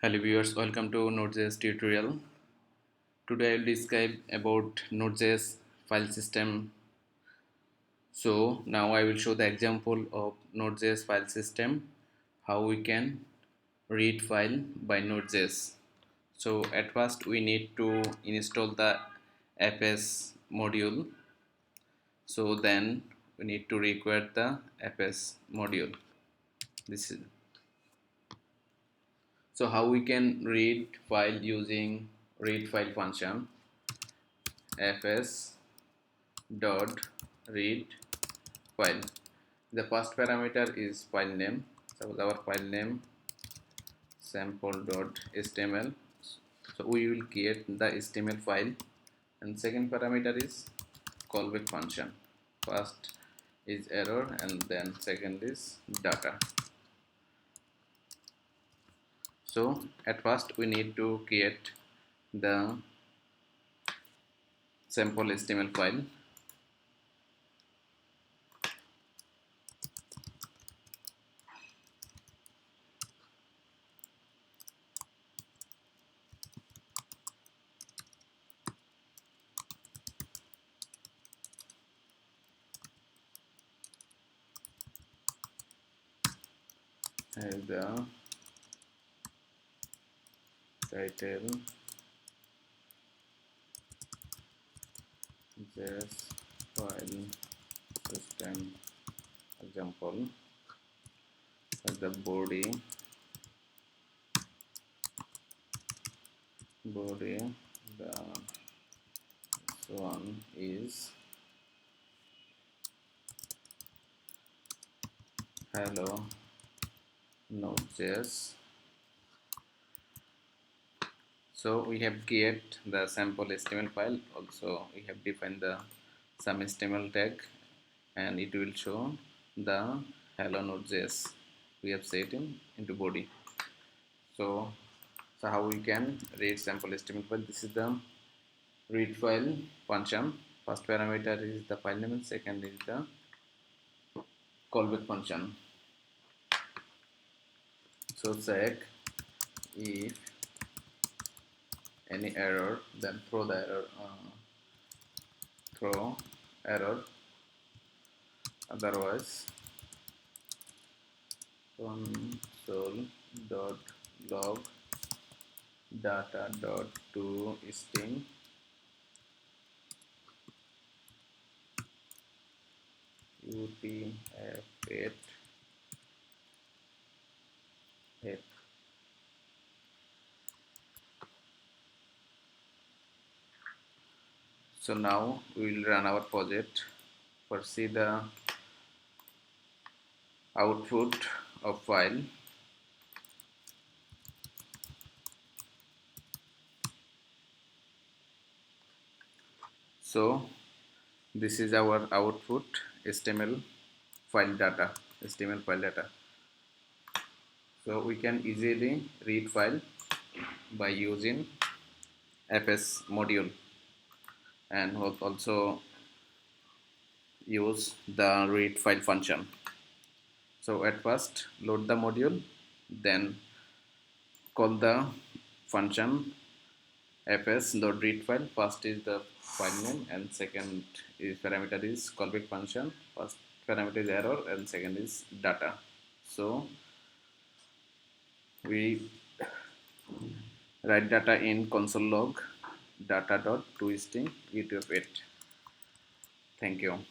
Hello viewers, welcome to NodeJS tutorial. Today I will describe about NodeJS file system. So now I will show the example of NodeJS file system, how we can read file by NodeJS. So at first we need to install the fs module. So then we need to require the fs module. This is so how we can read file using read file function. Fs dot read file. The first parameter is file name. Suppose our file name sample.html. So we will create the HTML file, and second parameter is callback function. First is error and then second is data. So at first we need to create the sample HTML file. And the title JS file system example, and the body the one is hello Node.js. So we have created the sample HTML file. Also we have defined the some HTML tag, and it will show the hello Node.js. We have set into body. So how we can read sample HTML file? This is the read file function. First parameter is the file name and second is the callback function. So check if any error, then throw error, otherwise console.log data.toString utf8. So now we will run our project. First see the output of file. So this is our output HTML file data. So we can easily read file by using fs module, and also use the read file function. So at first load the module, then call the function fs.read file. First is the file name and second is parameter is callback function. First parameter is error and second is data. So we write data in console log data.toString utf8. Thank you.